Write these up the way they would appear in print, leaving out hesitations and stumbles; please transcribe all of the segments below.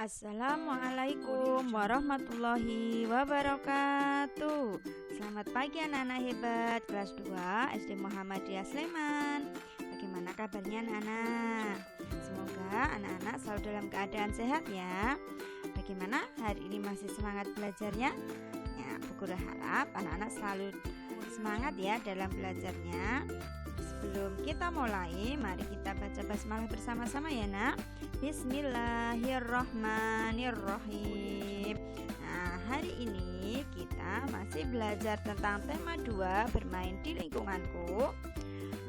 Assalamualaikum warahmatullahi wabarakatuh. Selamat pagi anak-anak hebat kelas 2 SD Muhammadiyah Sleman. Bagaimana kabarnya anak-anak? Semoga anak-anak selalu dalam keadaan sehat ya. Bagaimana hari ini, masih semangat belajarnya? Ya, Bu Guru harap anak-anak selalu semangat ya dalam belajarnya. Sebelum kita mulai, mari kita baca basmalah bersama-sama ya nak. Bismillahirrahmanirrahim. Nah, hari ini kita masih belajar tentang tema 2, bermain di lingkunganku,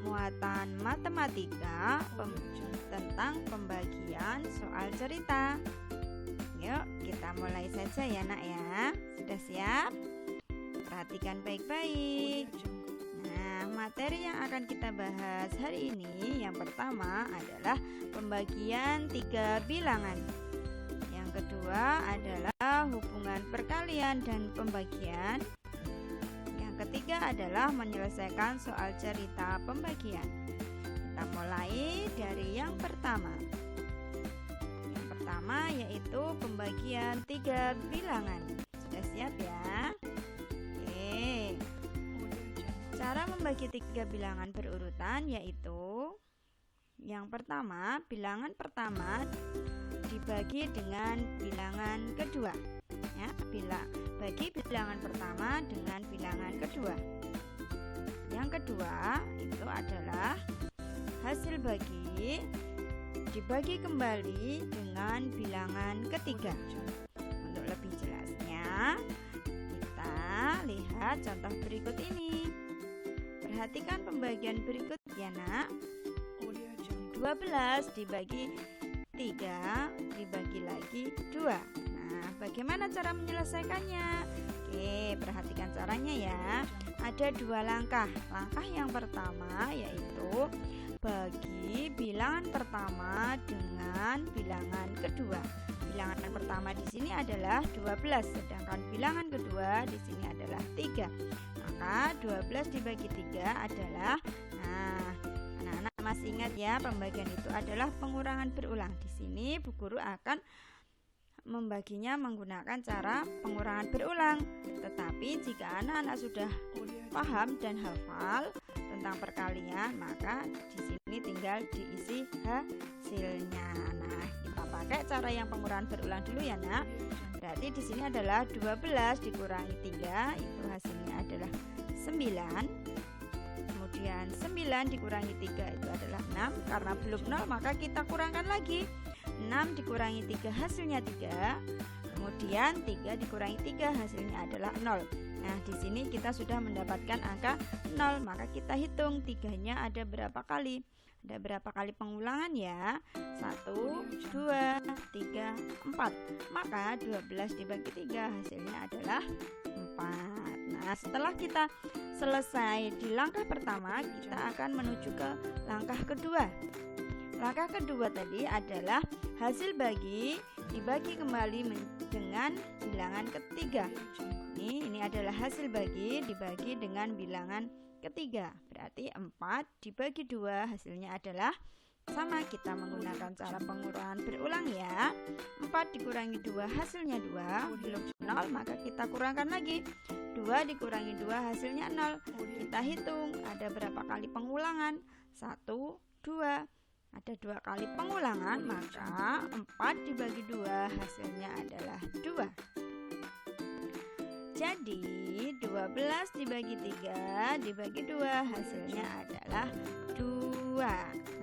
muatan matematika, tentang pembagian soal cerita. Yuk kita mulai saja ya nak ya. Sudah siap? Perhatikan baik-baik. Nah, materi yang akan kita bahas hari ini yang pertama adalah pembagian 3 bilangan. Yang kedua adalah hubungan perkalian dan pembagian. Yang ketiga adalah menyelesaikan soal cerita pembagian. Kita mulai dari yang pertama. Yang pertama yaitu pembagian 3 bilangan. Sudah siap ya? Oke. Cara membagi 3 bilangan berurutan yaitu yang pertama, bilangan pertama dibagi dengan bilangan kedua. Ya, bagi bilangan pertama dengan bilangan kedua. Yang kedua itu adalah hasil bagi dibagi kembali dengan bilangan ketiga. Untuk lebih jelasnya, kita lihat contoh berikut ini. Perhatikan pembagian berikut ya nak. 12 dibagi 3 dibagi lagi 2. Nah, bagaimana cara menyelesaikannya? Oke, perhatikan caranya ya. Ada 2 langkah. Langkah yang pertama yaitu bagi bilangan pertama dengan bilangan kedua. Bilangan pertama di sini adalah 12, sedangkan bilangan kedua di sini adalah 3. Maka 12 dibagi 3 adalah, nah, anak-anak masih ingat ya, pembagian itu adalah pengurangan berulang. Di sini Bu Guru akan membaginya menggunakan cara pengurangan berulang. Tetapi jika anak-anak sudah paham dan hafal tentang perkalian, maka di sini tinggal diisi hasilnya. Nah, kita pakai cara yang pengurangan berulang dulu ya nak. Berarti di sini adalah 12 dikurangi 3, itu hasilnya adalah 9. Kemudian 9 dikurangi 3 itu adalah 6. Karena belum 0 maka kita kurangkan lagi. 6 dikurangi 3 hasilnya 3. Kemudian 3 dikurangi 3 hasilnya adalah 0. Nah, di sini kita sudah mendapatkan angka 0, maka kita hitung 3-nya ada berapa kali. Ada berapa kali pengulangan ya? 1, 2, 3, 4. Maka 12 dibagi 3 hasilnya adalah 4. Nah, setelah kita selesai di langkah pertama, kita akan menuju ke langkah kedua. Langkah kedua tadi adalah hasil bagi dibagi kembali dengan bilangan ketiga. Ini adalah hasil bagi dibagi dengan bilangan ketiga. Berarti 4 dibagi 2 hasilnya adalah sama, kita menggunakan cara pengurangan berulang ya. 4 dikurangi 2 hasilnya 2, belum 0 maka kita kurangkan lagi. 2 dikurangi 2 hasilnya 0. Kita hitung ada berapa kali pengulangan. 1, 2. Ada 2 kali pengulangan, maka 4 dibagi 2 hasilnya adalah 2. Jadi 12 dibagi 3 dibagi 2 hasilnya adalah 2.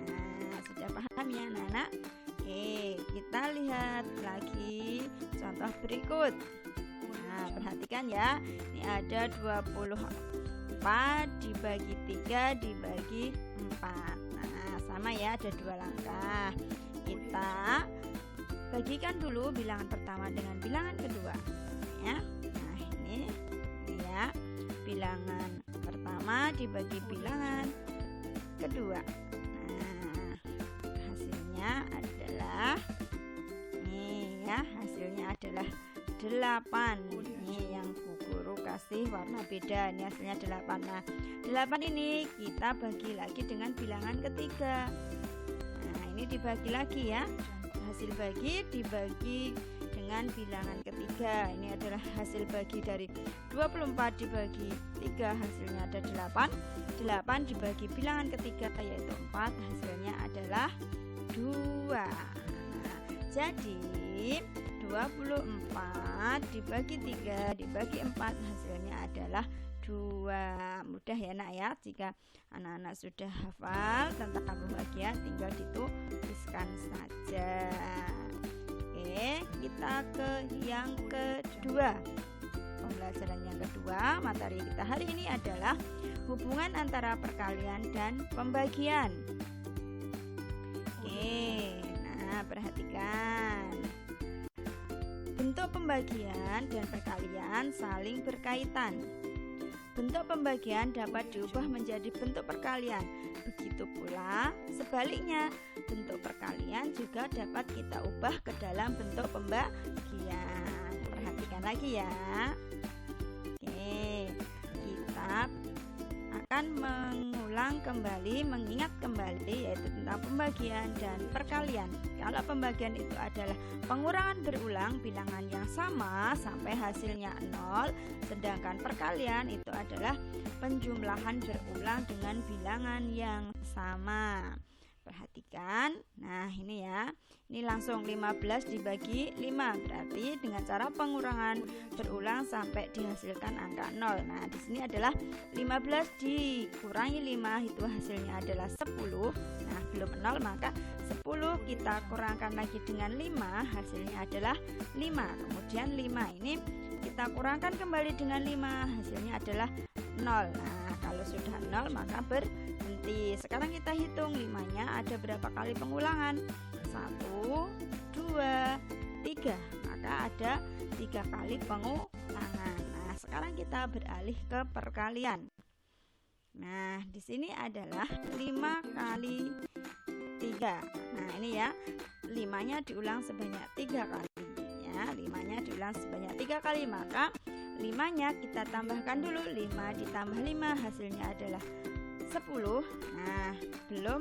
Nah, sudah paham ya anak-anak? Oke, kita lihat lagi contoh berikut. Nah, perhatikan ya. Ini ada 24 dibagi 3 dibagi 4. Nah, sama ya, ada 2 langkah. Kita bagikan dulu bilangan pertama dengan bilangan kedua ya. Ya, bilangan pertama dibagi bilangan kedua. Nah, hasilnya adalah ini ya, hasilnya adalah 8. Ini yang Bu Guru kasih warna beda, ini hasilnya 8. Nah, 8 ini kita bagi lagi dengan bilangan ketiga. Nah, ini dibagi lagi ya. hasil bagi dibagi dengan bilangan ketiga. Ini adalah hasil bagi dari 24 dibagi 3, hasilnya ada 8. 8 dibagi bilangan ketiga yaitu 4, hasilnya adalah 2. Nah, jadi 24 dibagi 3 dibagi 4, hasilnya adalah 2. Mudah ya nak ya. Jika anak-anak sudah hafal tentang pembagian, tinggal dituliskan saja. Oke, kita ke yang kedua. Pembelajaran yang kedua, materi kita hari ini adalah hubungan antara perkalian dan pembagian. Oke, nah perhatikan. Bentuk pembagian dan perkalian saling berkaitan. Bentuk pembagian dapat diubah menjadi bentuk perkalian. Begitu pula sebaliknya, bentuk perkalian juga dapat kita ubah ke dalam bentuk pembagian. Perhatikan lagi ya. Oke, kita akan mengingat kembali yaitu tentang pembagian dan perkalian. Kalau pembagian itu adalah pengurangan berulang bilangan yang sama sampai hasilnya 0, sedangkan perkalian itu adalah penjumlahan berulang dengan bilangan yang sama. Perhatikan, nah ini ya, ini langsung 15 dibagi 5, berarti dengan cara pengurangan berulang sampai dihasilkan angka 0. Nah di sini adalah 15 dikurangi 5, itu hasilnya adalah 10. Nah belum 0, maka 10 kita kurangkan lagi dengan 5, hasilnya adalah 5. Kemudian 5 ini kita kurangkan kembali dengan 5, hasilnya adalah 0. Nah kalau sudah 0 maka berhenti. Sekarang kita hitung 5-nya ada berapa kali pengulangan. 1, 2, 3. Maka ada 3 kali pengulangan. Nah sekarang kita beralih ke perkalian. Nah di sini adalah 5 kali 3. Nah ini ya, 5-nya diulang sebanyak 3 kali ya. 5-nya diulang sebanyak 3 kali, maka 5-nya kita tambahkan dulu. 5 ditambah 5 hasilnya adalah 10. Nah belum,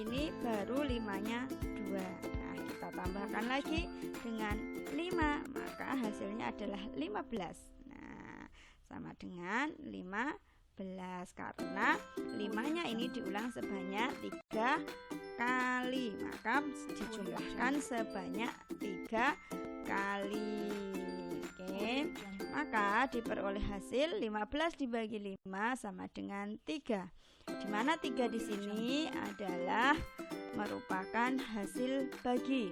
ini baru 5-nya 2. Nah kita tambahkan lagi dengan 5, maka hasilnya adalah 15. Nah sama dengan 15 karena 5-nya ini diulang sebanyak 3 kali, maka dijumlahkan sebanyak 3 kali. Oke, maka diperoleh hasil 15 dibagi 5 sama dengan 3. Di mana 3 di sini adalah merupakan hasil bagi,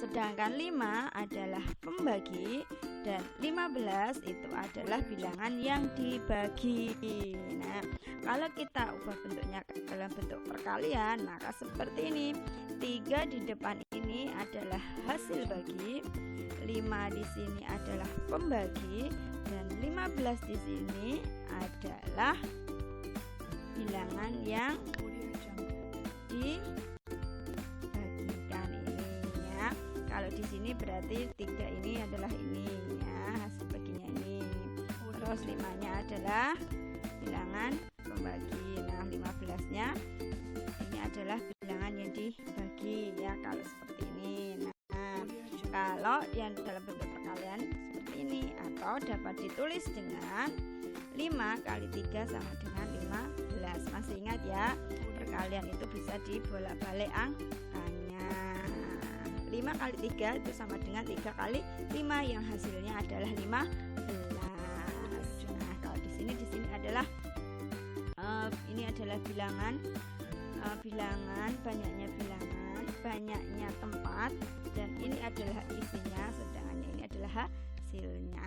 sedangkan 5 adalah pembagi dan 15 itu adalah bilangan yang dibagi. Nah, kalau kita ubah bentuknya dalam bentuk perkalian, maka seperti ini. 3 di depan ini adalah hasil bagi, 5 di sini adalah pembagi, dan 15 di sini adalah bilangan yang dibagikan ini ya. Kalau di sini berarti 3 ini adalah ini ya, hasil baginya ini. Terus 5-nya adalah bilangan pembagi. Nah, 15-nya ini adalah bilangan yang dibagi ya, kalau seperti ini. Nah, kalau yang dalam bentuk perkalian seperti ini, atau dapat ditulis dengan 5 kali 3 sama dengan 15. Masih ingat ya, perkalian itu bisa dibolak-balik angkanya. 5 kali 3 itu sama dengan 3 kali 5 yang hasilnya adalah 15. Nah, kalau di sini adalah ini adalah bilangan banyaknya tempat, dan ini adalah isinya, sedangkan ini adalah hasilnya.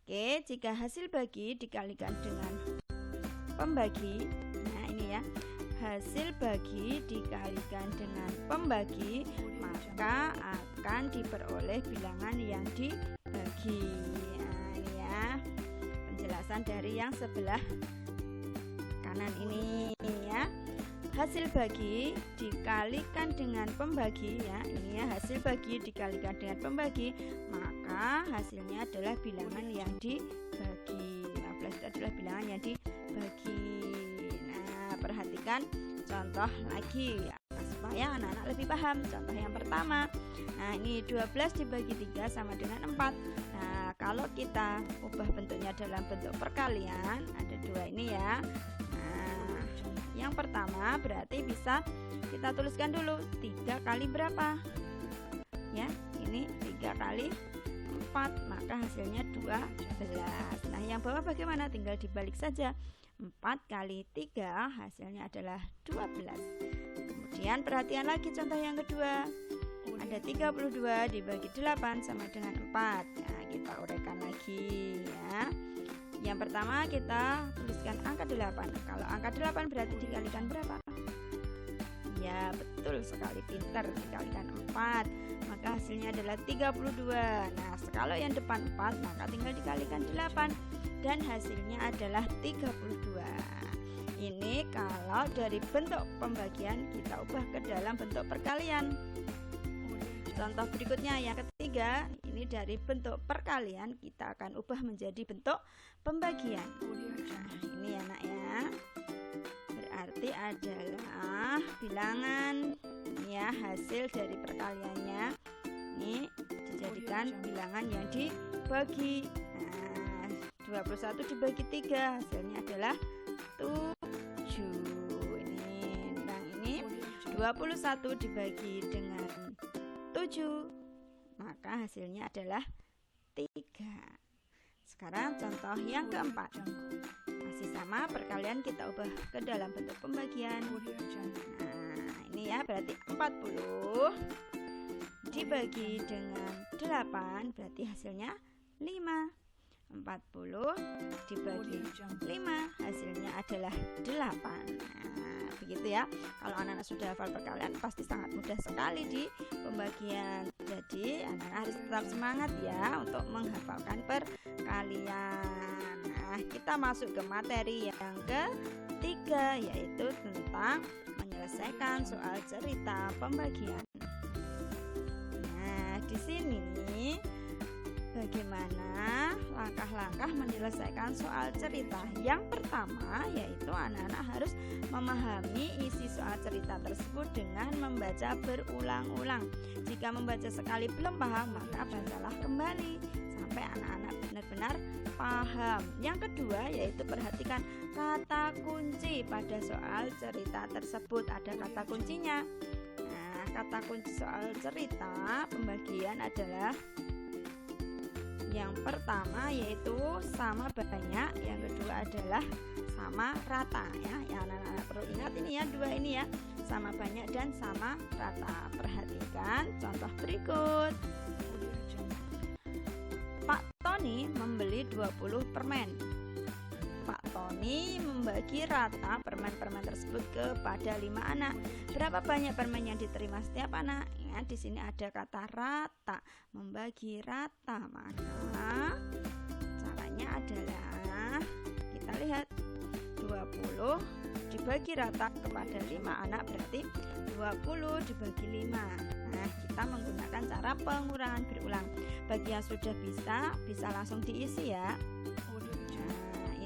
Oke, jika hasil bagi dikalikan dengan pembagi, nah ini ya, hasil bagi dikalikan dengan pembagi, maka akan diperoleh bilangan yang dibagi. Nah ini ya, penjelasan dari yang sebelah kanan ini ya. Hasil bagi dikalikan dengan pembagi ya, ini ya, hasil bagi dikalikan dengan pembagi, maka hasilnya adalah bilangan yang dibagi. 15 itu adalah bilangan yang dibagi. Nah perhatikan contoh lagi ya, supaya anak-anak lebih paham. Contoh yang pertama, nah ini 12 dibagi 3 sama dengan 4. Nah kalau kita ubah bentuknya dalam bentuk perkalian, ada 2 ini ya. Nah yang pertama berarti bisa kita tuliskan dulu 3 kali berapa ya, ini 3 kali 4, maka hasilnya 12. Nah yang bawah bagaimana? Tinggal dibalik saja, 4 kali 3 hasilnya adalah 12. Kemudian perhatian lagi contoh yang kedua, ada 32 dibagi 8 sama dengan 4. Nah kita uraikan lagi ya. Yang pertama kita tuliskan angka 8. Kalau angka 8 berarti dikalikan berapa? Ya betul sekali, pintar, dikalikan 4, maka hasilnya adalah 32. Nah kalau yang depan 4 maka tinggal dikalikan 8 dan hasilnya adalah 32. Ini kalau dari bentuk pembagian kita ubah ke dalam bentuk perkalian. Contoh berikutnya yang ketiga, ini dari bentuk perkalian kita akan ubah menjadi bentuk pembagian. Nah ini ya nak ya, berarti adalah bilangan ya, hasil dari perkaliannya ini dijadikan bilangan yang dibagi. Nah 21 dibagi 3 hasilnya adalah 7. Ini 21 dibagi dengan 7 maka hasilnya adalah 3. Sekarang contoh yang keempat, masih sama, perkalian kita ubah ke dalam bentuk pembagian. Nah ini ya, berarti 40 dibagi dengan 8 berarti hasilnya 5. 40 dibagi 5 hasilnya adalah 8. Nah begitu ya, kalau anak-anak sudah hafal perkalian pasti sangat mudah sekali di pembagian. Jadi anak-anak harus tetap semangat ya untuk menghafalkan perkalian. Nah kita masuk ke materi yang ketiga, yaitu tentang menyelesaikan soal cerita pembagian. Nah di sini bagaimana langkah-langkah menyelesaikan soal cerita. Yang pertama yaitu anak-anak harus memahami isi soal cerita tersebut dengan membaca berulang-ulang. Jika membaca sekali belum paham, maka bacalah kembali sampai anak-anak benar-benar paham. Yang kedua yaitu perhatikan kata kunci pada soal cerita tersebut. Ada kata kuncinya. Nah kata kunci soal cerita pembagian adalah yang pertama yaitu sama banyak, yang kedua adalah sama rata ya. Yang anak-anak perlu ingat ini ya, dua ini ya, sama banyak dan sama rata. Perhatikan contoh berikut. Pak Tony membeli 20 permen. Pak Tony membagi rata permen-permen tersebut kepada 5 anak. Berapa banyak permen yang diterima setiap anak? Ya, di sini ada kata rata, membagi rata. Maka caranya adalah kita lihat 20 dibagi rata kepada 5 anak berarti 20 dibagi 5. Nah, kita menggunakan cara pengurangan berulang. Bagi yang sudah bisa langsung diisi ya.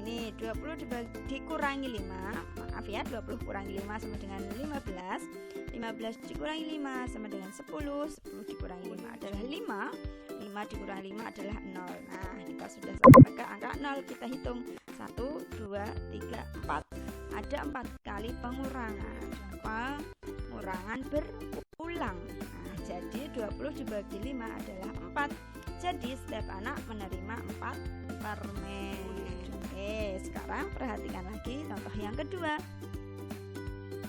Ini 20 dikurangi 5, maaf ya, 20 kurangi 5 sama dengan 15, 15 dikurangi 5 sama dengan 10, 10 dikurangi 5 adalah 5, 5 dikurangi 5 adalah 0. Nah kita sudah sampai ke angka 0, kita hitung 1, 2, 3, 4, ada 4 kali pengurangan berulang. Nah jadi 20 dibagi 5 adalah 4, jadi setiap anak menerima 4 permen. Oke, sekarang perhatikan lagi contoh yang kedua.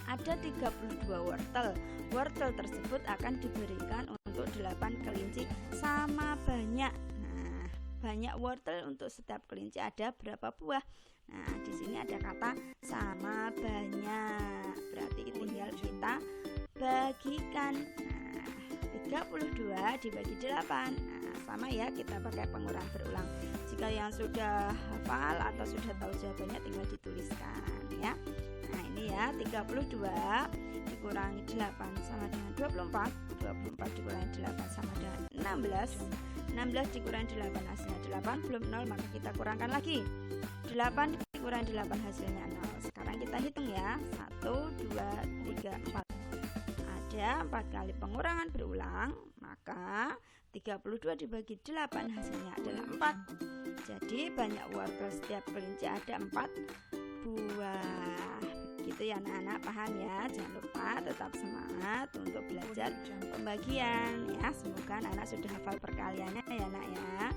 Ada 32 wortel. Wortel tersebut akan diberikan untuk 8 kelinci sama banyak. Nah, banyak wortel untuk setiap kelinci ada berapa buah? Nah, di sini ada kata sama banyak. Berarti tinggal kita bagikan. Nah, 32 dibagi 8. Nah, sama ya, kita pakai pengurangan berulang. Jika yang sudah hafal atau sudah tahu jawabannya tinggal dituliskan ya. Nah ini ya, 32 dikurangi 8 sama dengan 24, 24 dikurangi 8 sama dengan 16, 16 dikurangi 8 hasilnya 8, belum 0 maka kita kurangkan lagi, 8 dikurangi 8 hasilnya 0. Sekarang kita hitung ya, 1, 2, 3, 4, ada 4 kali pengurangan berulang, maka 32 dibagi 8 hasilnya adalah 4. Jadi banyak wortel setiap kelinci ada 4 buah. Begitu ya anak-anak, paham ya? Jangan lupa tetap semangat untuk belajar pembagian ya. Semoga anak-anak sudah hafal perkaliannya ya nak ya.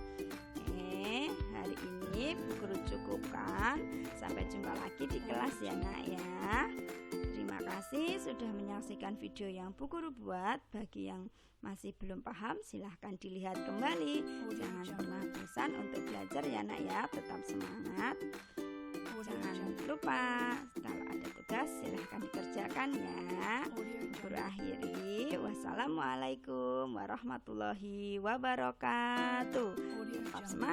Hari ini Bu Guru cukupkan. Sampai jumpa lagi di kelas ya nak ya. Terima kasih sudah menyaksikan video yang Bu Guru buat. Bagi yang masih belum paham silahkan dilihat kembali. Jangan pernah bosan untuk belajar ya nak ya. Tetap semangat. Jangan lupa kalau ada tugas silahkan dikerjakan ya. Guru akhiri. Wassalamualaikum warahmatullahi wabarakatuh. Tetap semangat.